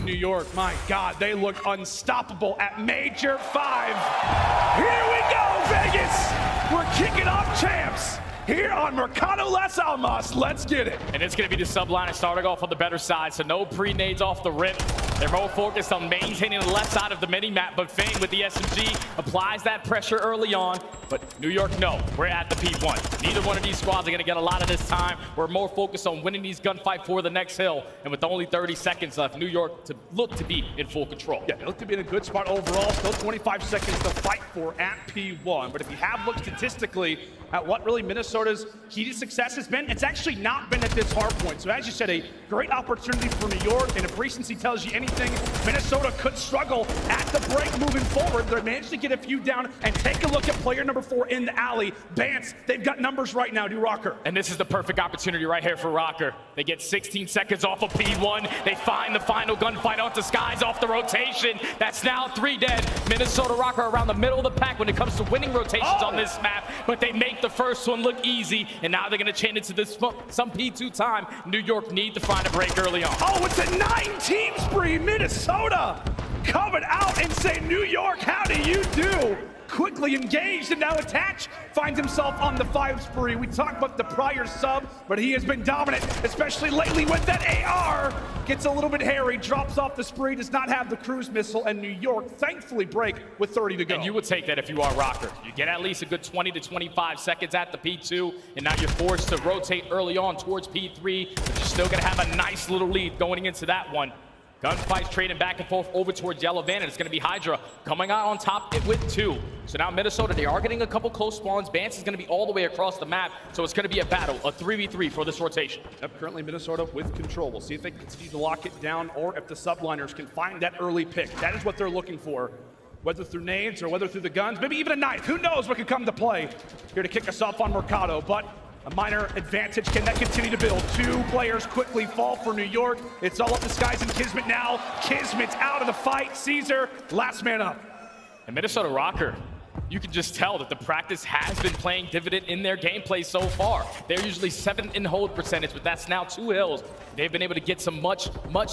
New York. My God, they look unstoppable at Major 5. Here we go, Vegas. We're kicking off champs here on Mercado Las Almas. Let's get it. And it's going to be the Subliners starting off on the better side, so no pre-nades off the rip. They're more focused on maintaining the left side of the mini-map, but Fame with the SMG applies that pressure early on. But New York, no, we're at the P1. Neither one of these squads are going to get a lot of this time. We're more focused on winning these gunfight for the next hill. And with only 30 seconds left, New York to look to be in full control. Yeah, they look to be in a good spot overall. Still 25 seconds to fight for at P1. But if you have looked statistically at what really Minnesota's key to success has been, it's actually not been at this hard point. So as you said, a great opportunity for New York. And if recency tells you anything, Minnesota could struggle at the break moving forward. They managed to get a few down, and take a look at player number 4 in the alley. Bance, they've got numbers right now, do Rokkr. And this is the perfect opportunity right here for Rokkr. They get 16 seconds off of P1. They find the final gunfight onto Skies off the rotation. That's now 3 dead. Minnesota Rokkr around the middle of the pack when it comes to winning rotations on this map, but they make the first one look easy, and now they're going to chain it to this some P2 time. New York need to find a break early on. Oh, it's a 9-team spree. Minnesota coming out and say, New York, how do you do? Quickly engaged, and now Attach finds himself on the 5 spree. We talked about the prior sub, but he has been dominant, especially lately with that AR. Gets a little bit hairy, drops off the spree, does not have the cruise missile, and New York thankfully break with 30 to go. And you would take that if you are Rokkr. You get at least a good 20 to 25 seconds at the P2, and now you're forced to rotate early on towards P3, but you're still gonna have a nice little lead going into that one. Gunfights trading back and forth over towards Yellow Van, and it's going to be Hydra coming out on top with 2. So now Minnesota, they are getting a couple close spawns. Bance is going to be all the way across the map, so it's going to be a battle, a 3v3 for this rotation. Yep, currently Minnesota with control. We'll see if they can continue to lock it down, or if the Subliners can find that early pick. That is what they're looking for, whether through nades or whether through the guns, maybe even a knife. Who knows what could come to play here to kick us off on Mercado, but a minor advantage. Can that continue to build? 2 players quickly fall for New York. It's all up to Skies and Kismet now. Kismet's out of the fight. Caesar, last man up. And Minnesota Rokkr, you can just tell that the practice has been playing dividend in their gameplay so far. They're usually 7th in hold percentage, but that's now 2 hills. They've been able to get some much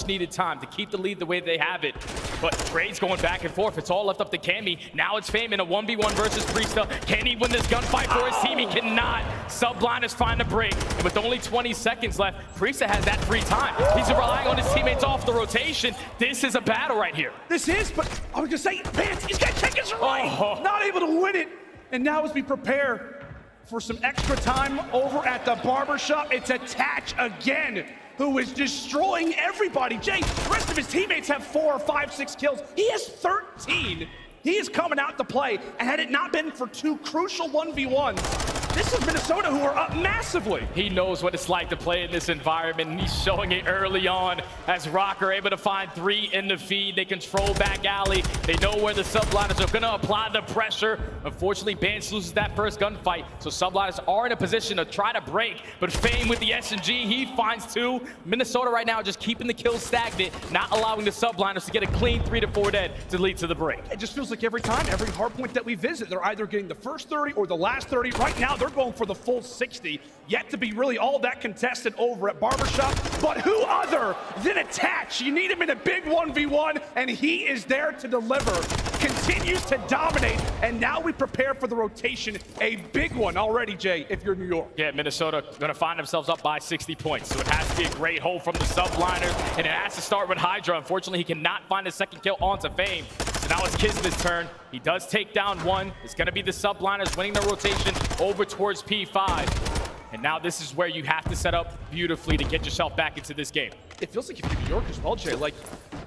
needed time to keep the lead the way they have it. But trades going back and forth. It's all left up to Cammy. Now it's Fame in a 1v1 versus Priesta. Can he win this gunfight for his team? He cannot. Subliners find a break. And with only 20 seconds left, Priesta has that free time. He's relying on his teammates off the rotation. This is a battle right here. This is, but I was gonna say, Vance, he's got to take his right. Not able to win it. And now as we prepare for some extra time over at the barbershop, it's Attach again, who is destroying everybody. Jay, the rest of his teammates have 4, 5, 6 kills. He has 13. He is coming out to play, and had it not been for 2 crucial 1v1s, this is Minnesota, who are up massively. He knows what it's like to play in this environment, and he's showing it early on as Rokkr able to find 3 in the feed. They control back alley. They know where the Subliners are going to apply the pressure. Unfortunately, Bance loses that first gunfight, so Subliners are in a position to try to break, but Fame with the SMG, he finds 2. Minnesota right now just keeping the kills stagnant, not allowing the Subliners to get a clean 3 to 4 dead to lead to the break. It just feels like every time, every hard point that we visit, they're either getting the first 30 or the last 30. Right now, they're going for the full 60. Yet to be really all that contested over at Barbershop. But who other than Attach? You need him in a big 1v1, and he is there to deliver. Continues to dominate, and now we prepare for the rotation. A big one already, Jay, if you're New York. Yeah, Minnesota going to find themselves up by 60 points. So it has to be a great hold from the Subliners, and it has to start with Hydra. Unfortunately, he cannot find a second kill onto Fame. So now it's Kismet's turn. He does take down 1. It's going to be the Subliners winning the rotation over towards P5. And now this is where you have to set up beautifully to get yourself back into this game. It feels like if you're New York as well, Jay, like,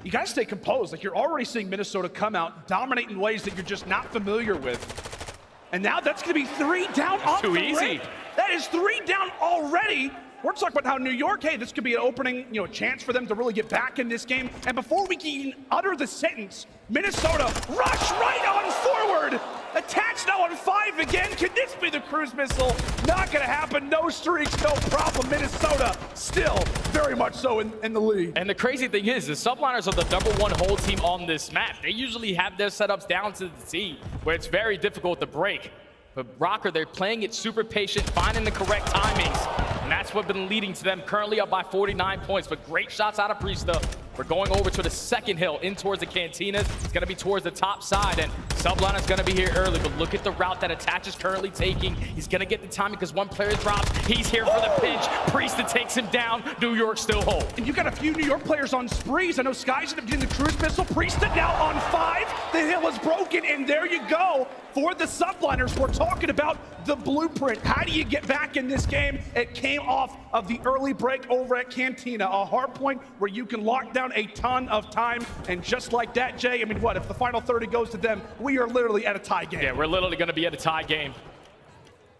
you got to stay composed. Like, you're already seeing Minnesota come out, dominate in ways that you're just not familiar with. And now that's going to be 3 down off the ring. That is 3 down already. We're talking about how New York, hey, this could be an opening, a chance for them to really get back in this game. And before we can even utter the sentence, Minnesota rush right on forward. Attached now on 5 again. Can this be the cruise missile? Not gonna happen. No streaks, no problem. Minnesota still very much so in the lead. And the crazy thing is, the Subliners are the #1 hold team on this map. They usually have their setups down to the T, where it's very difficult to break. But Rokkr, they're playing it super patient, finding the correct timings. And that's what's been leading to them currently up by 49 points. But great shots out of Priesta. We're going over to the second hill, in towards the cantinas. It's going to be towards the top side, and Subliner's going to be here early, but look at the route that Attach is currently taking. He's going to get the timing because one player drops. He's here for the pinch. Priestahh takes him down. New York still hold. And you got a few New York players on sprees. I know Sky's ended up getting the cruise missile. Priestahh now on 5. The hill is broken, and there you go. For the Subliners, we're talking about the blueprint. How do you get back in this game? It came off of the early break over at Cantina, a hard point where you can lock down a ton of time. And just like that, Jay, I mean, what, if the final 30 goes to them, we are literally at a tie game. Yeah, we're literally going to be at a tie game.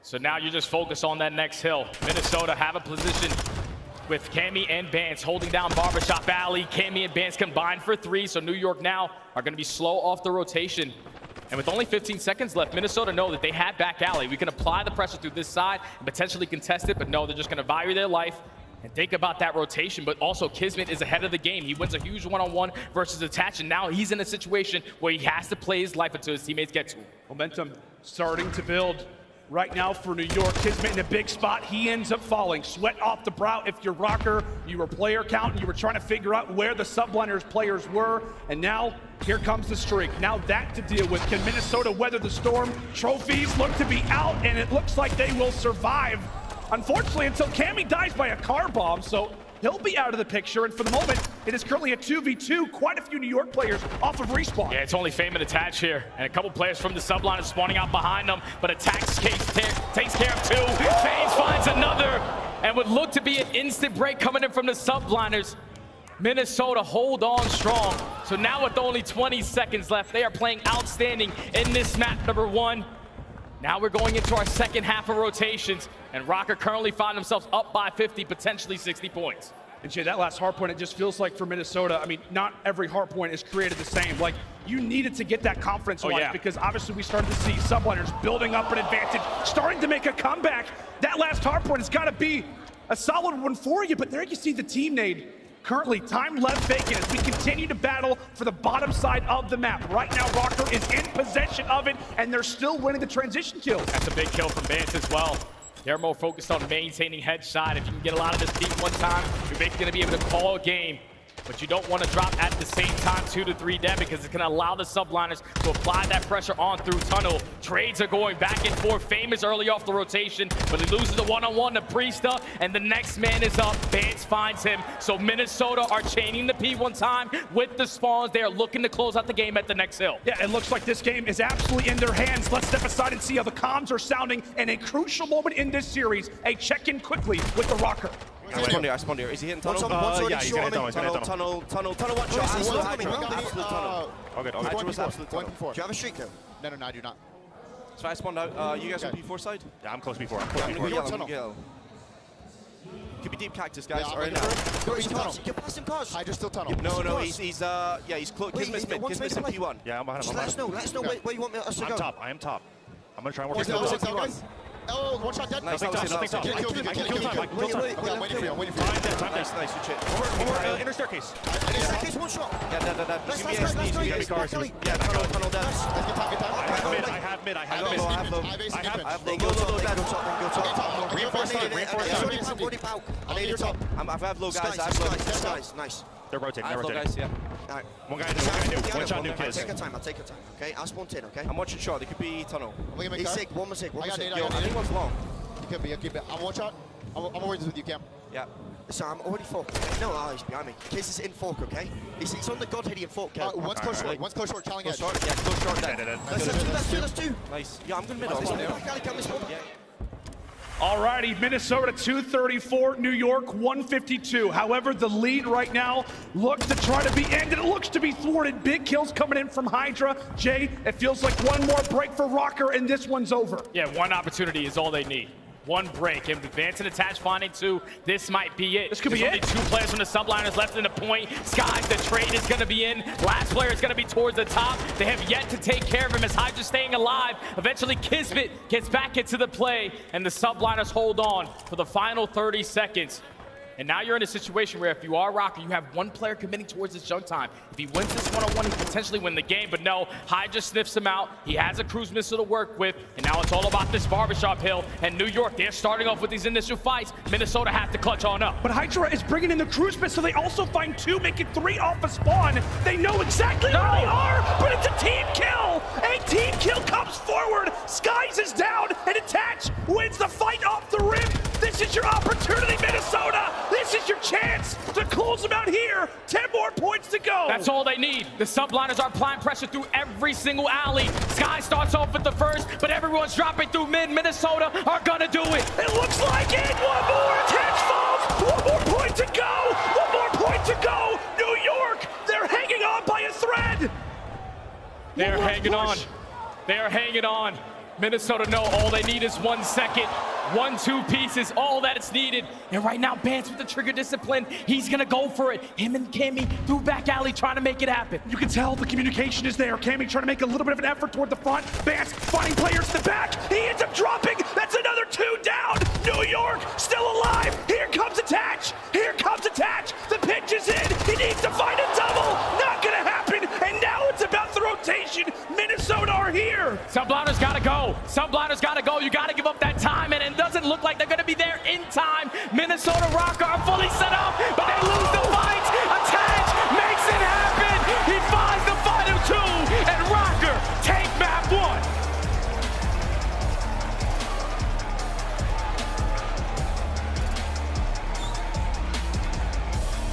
So now you just focus on that next hill. Minnesota have a position with Cammy and Bance holding down Barbershop Alley. Cammy and Bance combined for 3, so New York now are going to be slow off the rotation. And with only 15 seconds left, Minnesota know that they had back alley. We can apply the pressure through this side and potentially contest it, but no, they're just going to value their life and think about that rotation. But also, Kismet is ahead of the game. He wins a huge one-on-one versus Attach, and now he's in a situation where he has to play his life until his teammates get to him. Momentum starting to build right now for New York. Kismet in a big spot. He ends up falling. Sweat off the brow. If you're Rokkr, you were player counting. You were trying to figure out where the Subliners players were. And now, here comes the streak. Now that to deal with. Can Minnesota weather the storm? Trophies look to be out, and it looks like they will survive. Unfortunately, until Cammy dies by a car bomb, so he'll be out of the picture. And for the moment, it is currently a 2v2. Quite a few New York players off of respawn. Yeah, it's only Fame and Attach here. And a couple players from the Subliners spawning out behind them. But Attach takes care of 2. Fame finds another. And would look to be an instant break coming in from the Subliners. Minnesota hold on strong. So now with only 20 seconds left, they are playing outstanding in this map number 1. Now we're going into our second half of rotations, and Rokkr currently find themselves up by 50, potentially 60 points. And Jay, that last hard point, it just feels like for Minnesota, I mean, not every hard point is created the same. Like, you needed to get that confidence because obviously we started to see Subliners building up an advantage, starting to make a comeback. That last hard point has got to be a solid one for you, but there you see the team nade. Currently, time left vacant as we continue to battle for the bottom side of the map. Right now, Rokkr is in possession of it, and they're still winning the transition kills. That's a big kill from Bance as well. They're more focused on maintaining headshot. If you can get a lot of this team one time, you're basically going to be able to call a game. But you don't want to drop at the same time 2 to 3 dead because it's going to allow the Subliners to apply that pressure on through tunnel. Trades are going back and forth. Fame is early off the rotation, but he loses the one-on-one to Priestahh, and the next man is up. Bance finds him. So Minnesota are chaining the P one time with the spawns. They are looking to close out the game at the next hill. Yeah, it looks like this game is absolutely in their hands. Let's step aside and see how the comms are sounding. And a crucial moment in this series, a check-in quickly with the Rokkr. I spawned here. Is he hitting tunnel? Yeah, he's gonna hit tunnel. Tunnel, one shot. Absolute tunnel. All good. Absolute tunnel. Do you have a streak kill? No, I do not. So I spawned out. You guys on P4 side? Yeah, I'm close before. I'm gonna go yellow. Could be deep cactus, guys. Yeah, right now. You're passing cars. Hydra still tunnel. No, he's close. Kismet's mid. Kismet's in P1. Yeah, I'm behind him. Let us know where you want us to go. I'm top. I am top. I'm gonna try and work it. Oh, one shot dead. Nice. Nothing top. I can kill time. I'm waiting for you. Nice, good shit. Inner staircase. Staircase, one shot. Yeah. Let's Give me a sneeze. Yeah, tunnel dead. I have mid. I have low. Go top. Reinforce top. I need your top. I have low guys. I have low. Nice. They're rotating. I have low guys, yeah. Alright. One guy new. One shot new kids. Take your time. Okay, I'll spawn in. Okay. I'm watching short. It could be tunnel. He's sick. One more sick. Yo, I think one's long. Could be. I'm one shot. I'm worried with you, Cam. Yeah. So I'm already fork. No, he's behind me. Case is in fork, okay? He's on the god hitting fork. One's close short. One's close short. Challenge edge. Yeah, close short. Let's do. Nice. Yeah, I'm good mid. Alrighty, Minnesota 234, New York 152. However, the lead right now looks to try to be ended. It looks to be thwarted. Big kills coming in from Hydra. Jay, it feels like one more break for Rokkr, and this one's over. Yeah, one opportunity is all they need. One break, and Advance and Attach finding 2. This might be it. This could be only 2 players from the Subliners left in the point. Skies, the trade is going to be in. Last player is going to be towards the top. They have yet to take care of him as Hydra's staying alive. Eventually, Kismet gets back into the play, and the Subliners hold on for the final 30 seconds. And now you're in a situation where if you are Rokkr, you have one player committing towards his junk time. If he wins this one-on-one, he can potentially win the game. But no, Hyde just sniffs him out. He has a cruise missile to work with. And now it's all about this barbershop hill. And New York, they're starting off with these initial fights. Minnesota has to clutch on up. But Hydra is bringing in the cruise missile. They also find 2, making 3 off a spawn. They know exactly where they are, but it's a team kill. A team kill comes forward. Skies is down, and Attach wins the fight off the rim. This is your opportunity, Minnesota. This is your chance to close them out here. 10 more points to go. That's all they need. The Subliners are applying pressure through every single alley. Sky starts off with the first, but everyone's dropping through mid. Minnesota are gonna do it. It looks like it. One more. Attach falls. One more point to go. One more point to go. New York, they're hanging on by a thread. They're hanging on. They are hanging on. Minnesota know all they need is 1 second. 1-2 pieces, all that it's needed. And right now, Bance with the trigger discipline, he's gonna go for it. Him and Cammy through back alley trying to make it happen. You can tell the communication is there. Cammy trying to make a little bit of an effort toward the front. Bance finding players in the back. He ends up dropping. That's another 2 down. New York still alive. Here comes Attach. Here comes Attach. The pitch is in. He needs to find a double. Not gonna happen. And now it's about the rotation. Minnesota are here. Subliners gotta go. Subliners gotta go. You gotta give up that time, and it doesn't look like they're gonna be there in time. Minnesota Rokkr are fully set up, but they lose the fight. Attach makes it happen. He finds the final 2, and Rokkr take map 1.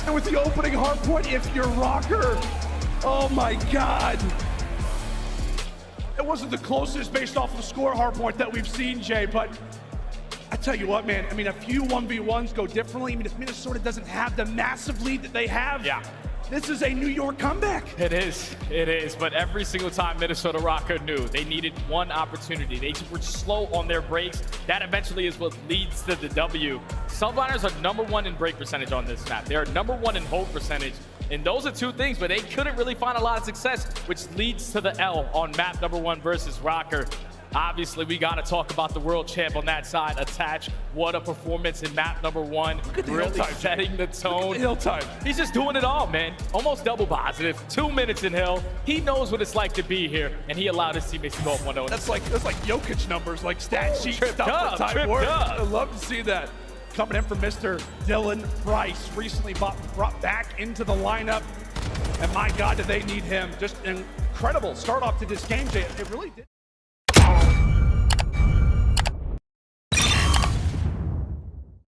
And with the opening hard point, if you're Rokkr, oh my God. It wasn't the closest based off of score hard point that we've seen, Jay, but I tell you what, man, I mean, a few 1v1s go differently. I mean, if Minnesota doesn't have the massive lead that they have, this is a New York comeback. It is, but every single time Minnesota Rokkr knew they needed one opportunity. They were slow on their breaks. That eventually is what leads to the W. Subliners are #1 in break percentage on this map. They are #1 in hold percentage. And those are 2 things, but they couldn't really find a lot of success, which leads to the L on map #1 versus Rokkr. Obviously, we got to talk about the world champ on that side, Attach. What a performance in map #1. Look at the really hill time, setting the tone. Look at the hill time. He's just doing it all, man. Almost double positive. 2 minutes in hill. He knows what it's like to be here, and he allowed his teammates to go up 1-0. That's like Jokic numbers, like stat sheet tripped stuff up, for time tripped work. up. I love to see that. Coming in from Mr. Dylan Price, recently brought back into the lineup. And my God, do they need him. Just an incredible start off to this game, Jay. It really did.